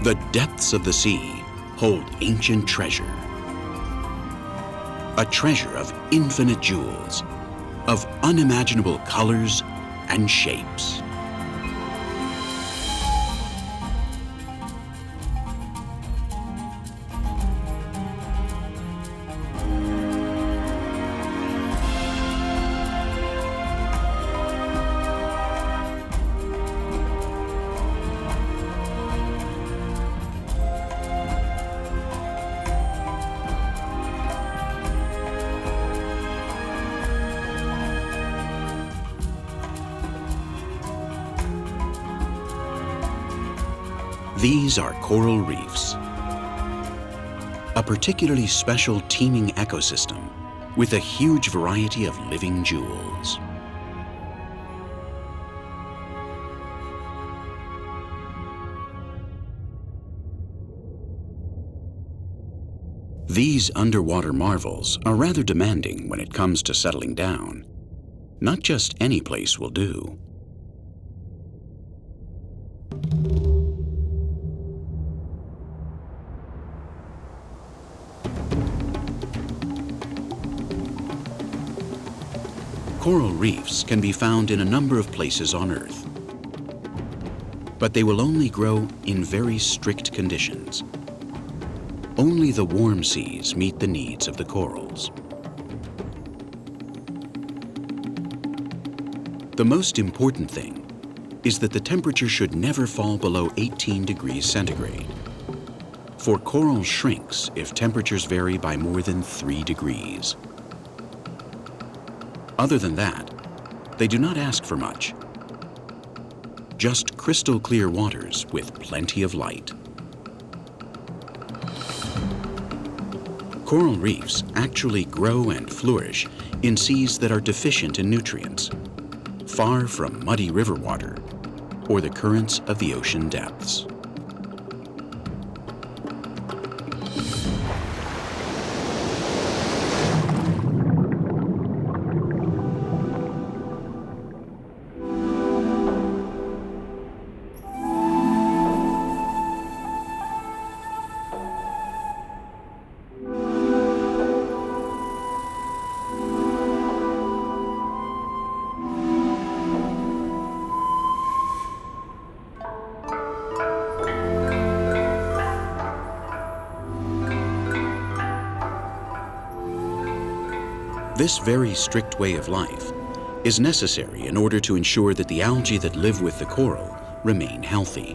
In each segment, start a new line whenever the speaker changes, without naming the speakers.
The depths of the sea hold ancient treasure. A treasure of infinite jewels, of unimaginable colors and shapes. These are coral reefs, a particularly special teeming ecosystem with a huge variety of living jewels. These underwater marvels are rather demanding when it comes to settling down. Not just any place will do. Coral reefs can be found in a number of places on Earth, but they will only grow in very strict conditions. Only the warm seas meet the needs of the corals. The most important thing is that the temperature should never fall below 18 degrees centigrade. For coral shrinks if temperatures vary by more than 3 degrees. Other than that, they do not ask for much. Just crystal clear waters with plenty of light. Coral reefs actually grow and flourish in seas that are deficient in nutrients, far from muddy river water or the currents of the ocean depths. This very strict way of life is necessary in order to ensure that the algae that live with the coral remain healthy.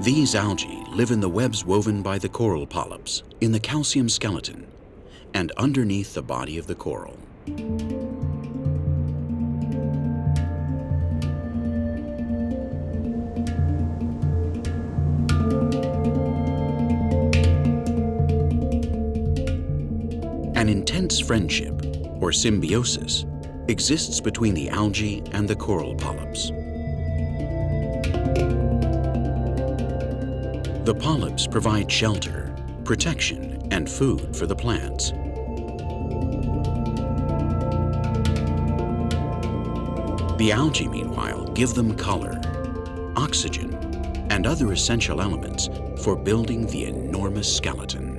These algae live in the webs woven by the coral polyps in the calcium skeleton and underneath the body of the coral. An intense friendship, or symbiosis, exists between the algae and the coral polyps. The polyps provide shelter, protection, and food for the plants. The algae, meanwhile, give them color, oxygen, and other essential elements for building the enormous skeleton.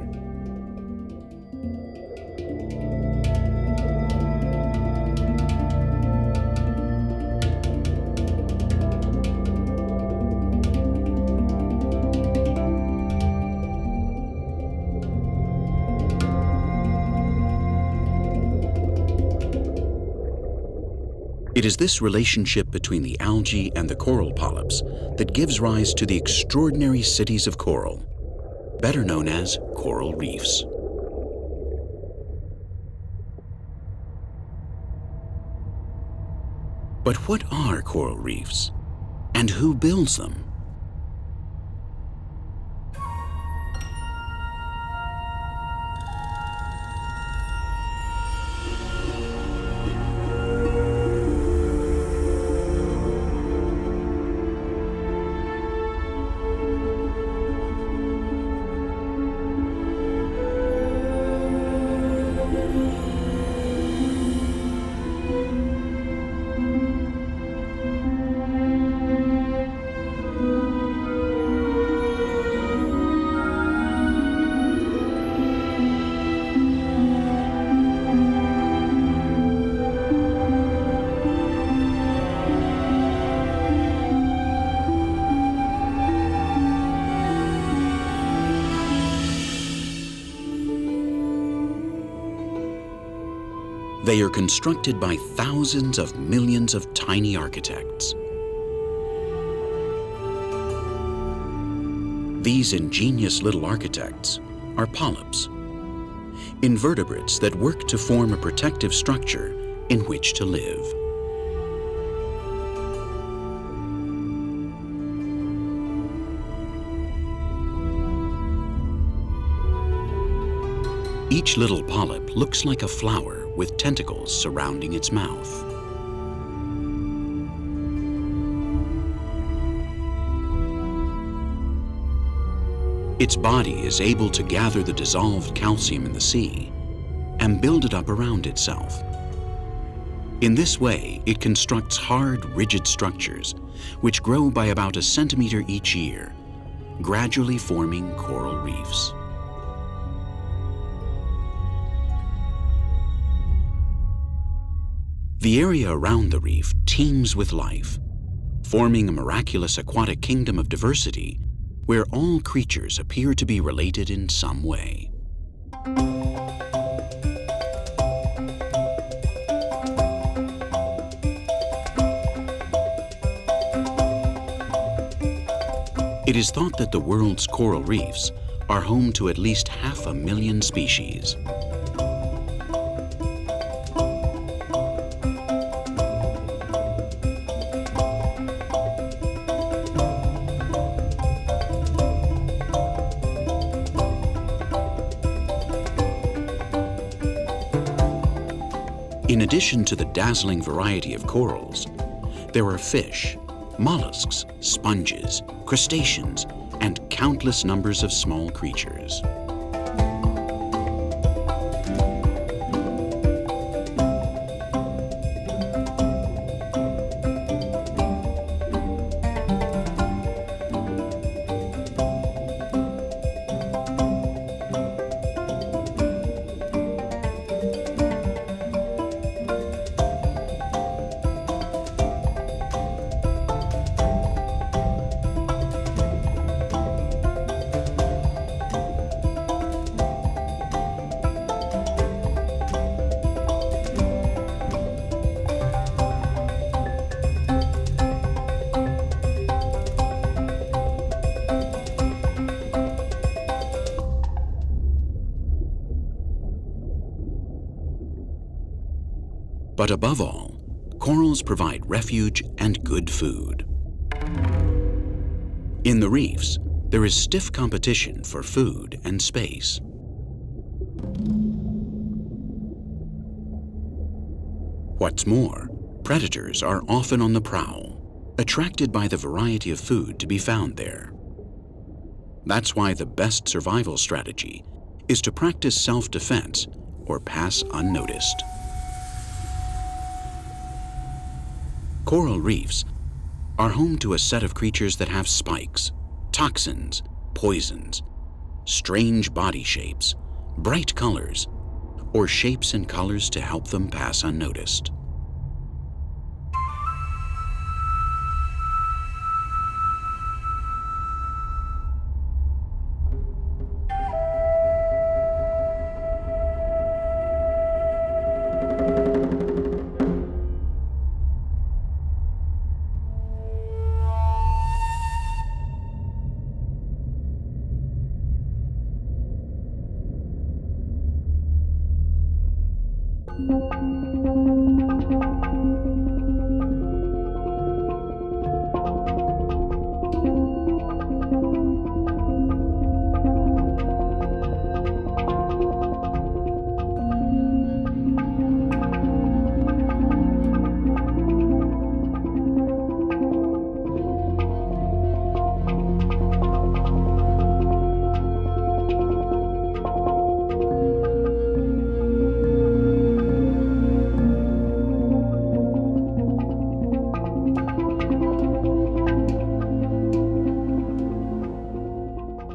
It is this relationship between the algae and the coral polyps that gives rise to the extraordinary cities of coral, better known as coral reefs. But what are coral reefs, and who builds them? They are constructed by thousands of millions of tiny architects. These ingenious little architects are polyps, invertebrates that work to form a protective structure in which to live. Each little polyp looks like a flower with tentacles surrounding its mouth. Its body is able to gather the dissolved calcium in the sea and build it up around itself. In this way, it constructs hard, rigid structures which grow by about a centimeter each year, gradually forming coral reefs. The area around the reef teems with life, forming a miraculous aquatic kingdom of diversity where all creatures appear to be related in some way. It is thought that the world's coral reefs are home to at least 500,000 species. In addition to the dazzling variety of corals, there are fish, mollusks, sponges, crustaceans, and countless numbers of small creatures. But above all, corals provide refuge and good food. In the reefs, there is stiff competition for food and space. What's more, predators are often on the prowl, attracted by the variety of food to be found there. That's why the best survival strategy is to practice self-defense or pass unnoticed. Coral reefs are home to a set of creatures that have spikes, toxins, poisons, strange body shapes, bright colors, or shapes and colors to help them pass unnoticed.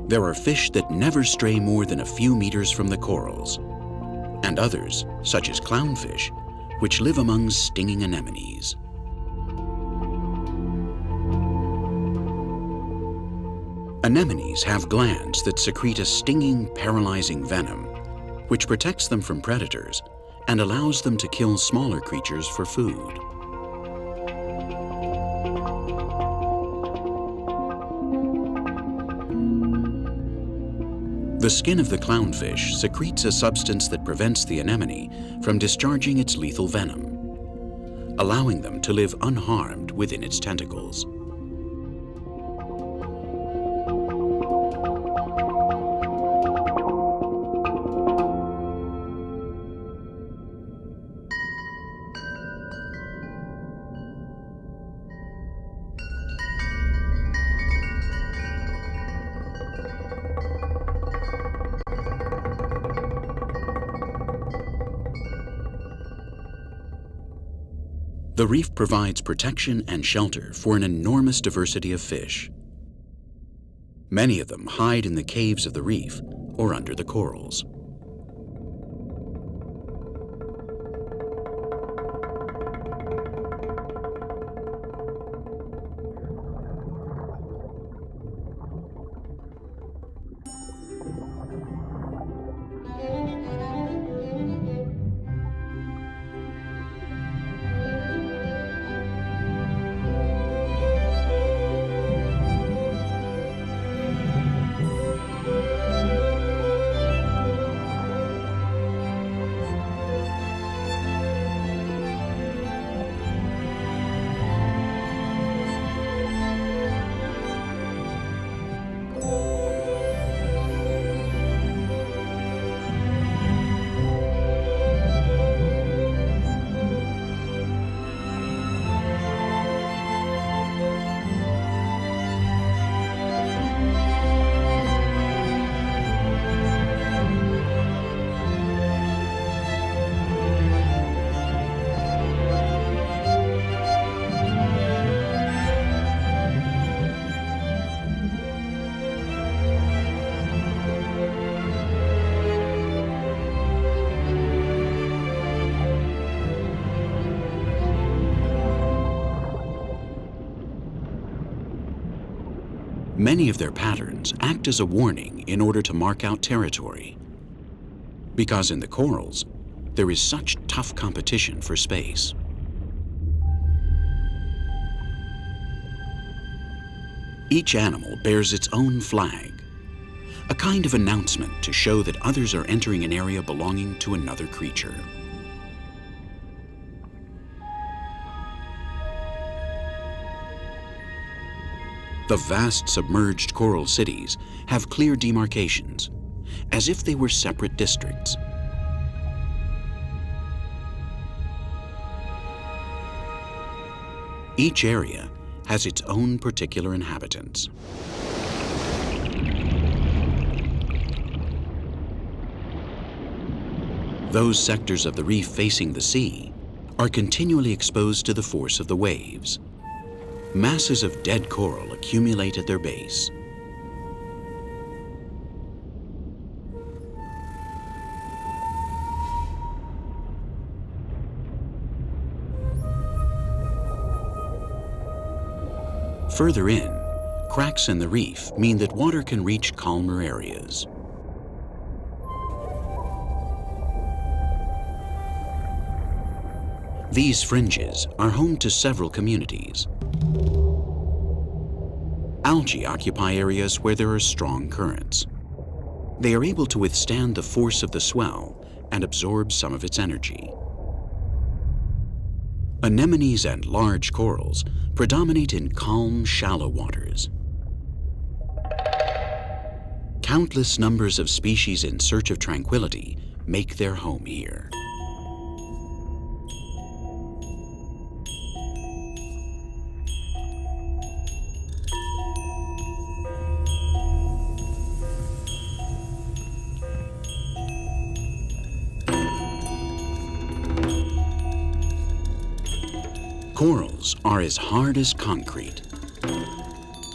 There are fish that never stray more than a few meters from the corals, and others, such as clownfish, which live among stinging anemones. Anemones have glands that secrete a stinging, paralyzing venom, which protects them from predators and allows them to kill smaller creatures for food. The skin of the clownfish secretes a substance that prevents the anemone from discharging its lethal venom, allowing them to live unharmed within its tentacles. The reef provides protection and shelter for an enormous diversity of fish. Many of them hide in the caves of the reef or under the corals. Many of their patterns act as a warning in order to mark out territory, because in the corals, there is such tough competition for space. Each animal bears its own flag, a kind of announcement to show that others are entering an area belonging to another creature. The vast submerged coral cities have clear demarcations, as if they were separate districts. Each area has its own particular inhabitants. Those sectors of the reef facing the sea are continually exposed to the force of the waves. Masses of dead coral accumulate at their base. Further in, cracks in the reef mean that water can reach calmer areas. These fringes are home to several communities. Algae occupy areas where there are strong currents. They are able to withstand the force of the swell and absorb some of its energy. Anemones and large corals predominate in calm, shallow waters. Countless numbers of species in search of tranquility make their home here. Corals are as hard as concrete.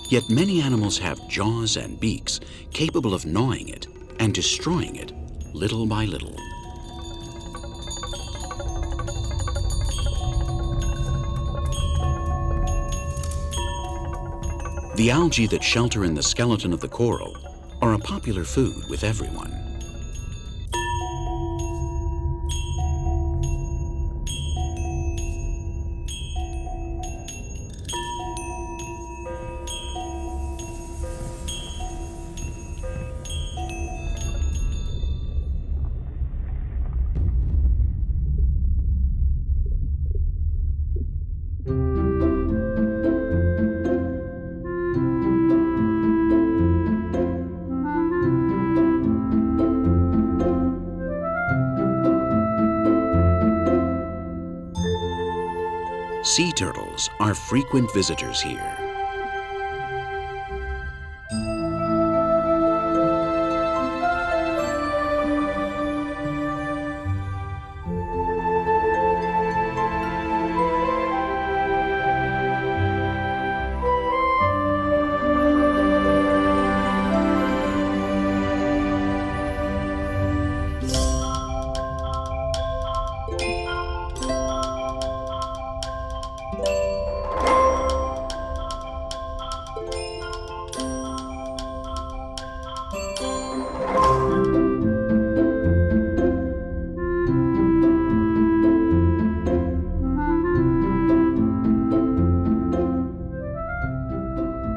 Yet many animals have jaws and beaks capable of gnawing it and destroying it little by little. The algae that shelter in the skeleton of the coral are a popular food with everyone. Sea turtles are frequent visitors here.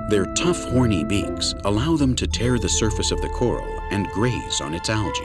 Their tough, horny beaks allow them to tear the surface of the coral and graze on its algae.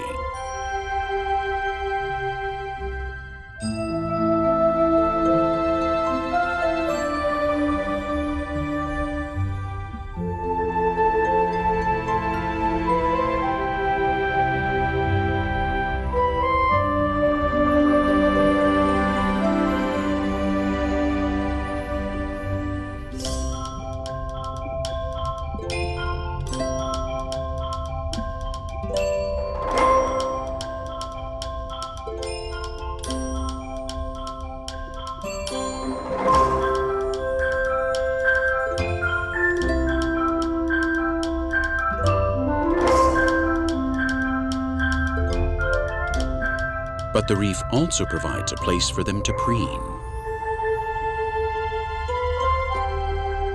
But the reef also provides a place for them to preen.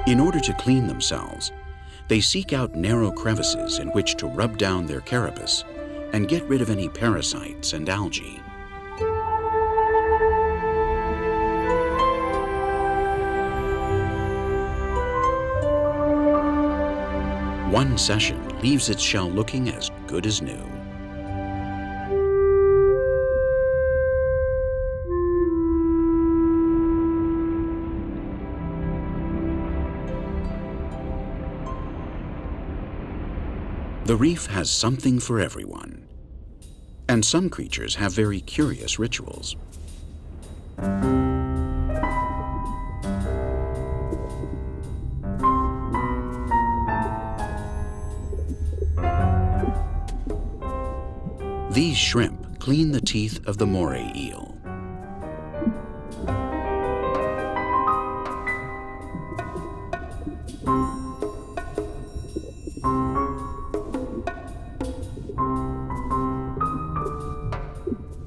In order to clean themselves, they seek out narrow crevices in which to rub down their carapace and get rid of any parasites and algae. One session leaves its shell looking as good as new. The reef has something for everyone, and some creatures have very curious rituals. These shrimp clean the teeth of the moray eel.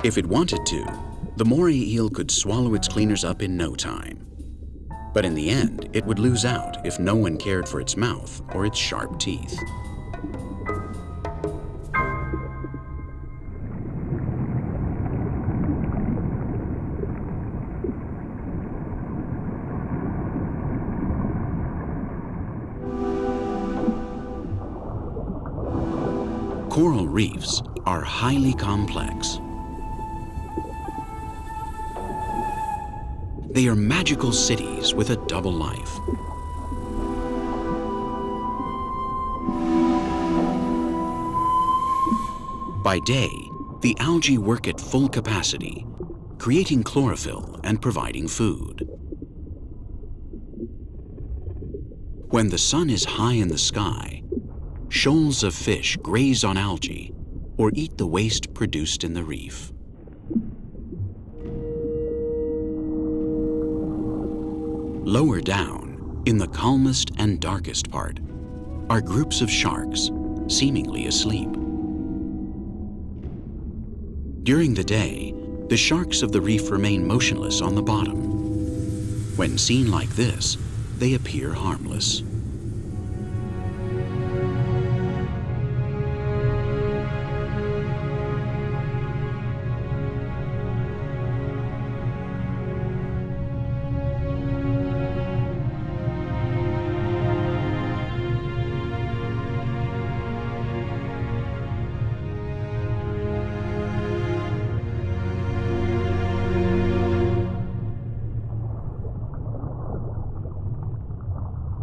If it wanted to, the moray eel could swallow its cleaners up in no time. But in the end, it would lose out if no one cared for its mouth or its sharp teeth. Coral reefs are highly complex. They are magical cities with a double life. By day, the algae work at full capacity, creating chlorophyll and providing food. When the sun is high in the sky, shoals of fish graze on algae or eat the waste produced in the reef. Lower down, In the calmest and darkest part are groups of sharks, seemingly asleep. During the day, the sharks of the reef remain motionless on the bottom. When seen like this, they appear harmless.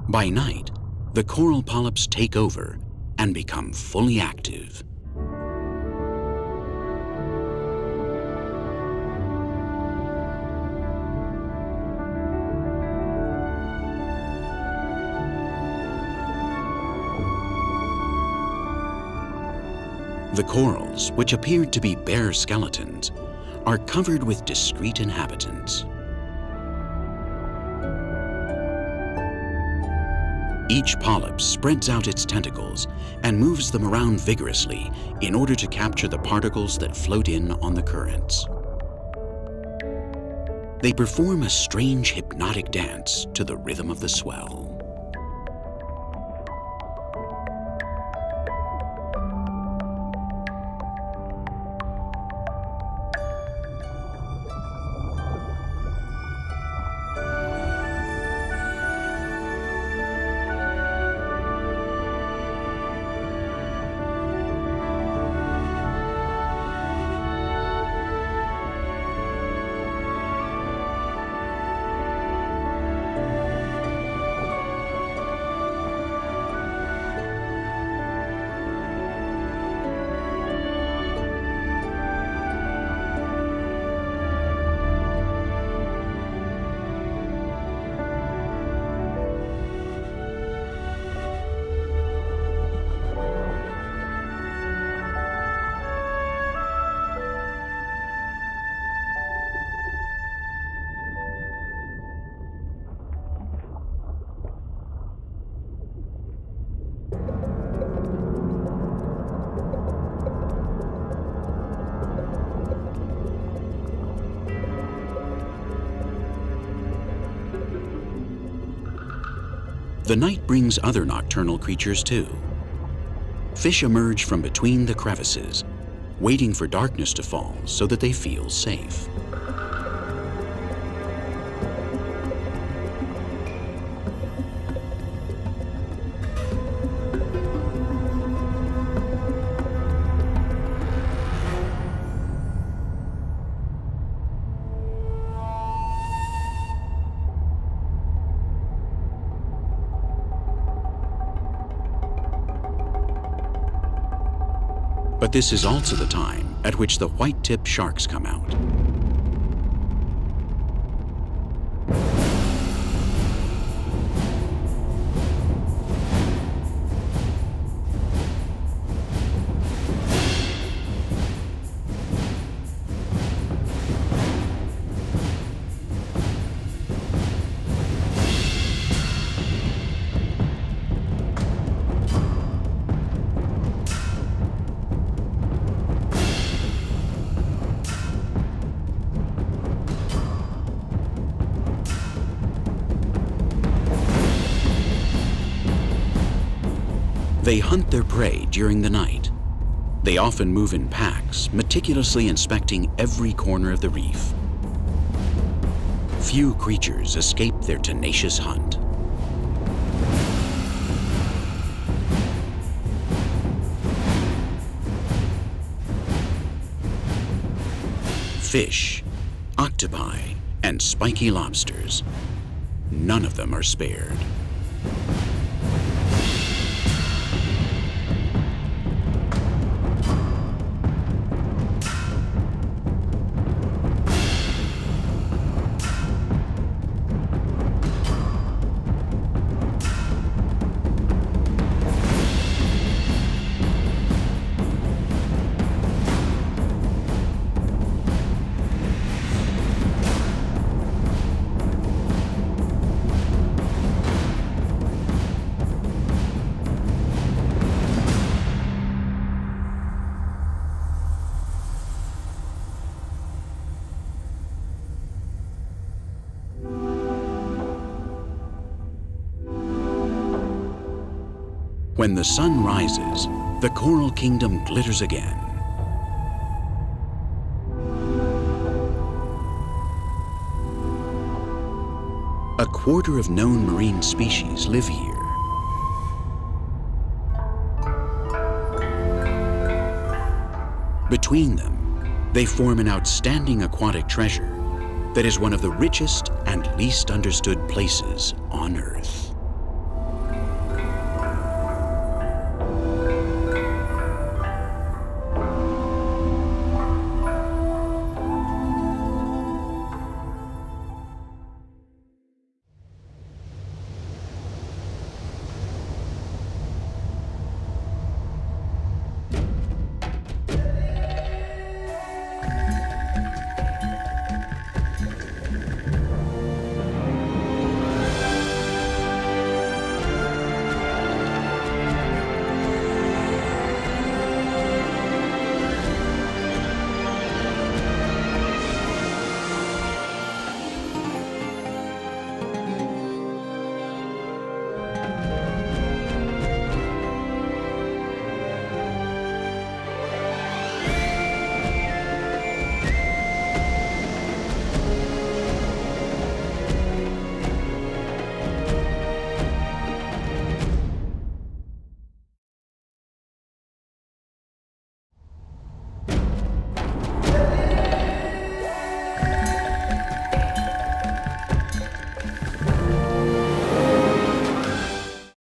By night, the coral polyps take over and become fully active. The corals, which appeared to be bare skeletons, are covered with discreet inhabitants. Each polyp spreads out its tentacles and moves them around vigorously in order to capture the particles that float in on the currents. They perform a strange hypnotic dance to the rhythm of the swell. The night brings other nocturnal creatures too. Fish emerge from between the crevices, waiting for darkness to fall so that they feel safe. But this is also the time at which the white-tip sharks come out. They hunt their prey during the night. They often move in packs, meticulously inspecting every corner of the reef. Few creatures escape their tenacious hunt. Fish, octopi, and spiky lobsters. None of them are spared. When the sun rises, the coral kingdom glitters again. A quarter of known marine species live here. Between them, they form an outstanding aquatic treasure that is one of the richest and least understood places on Earth.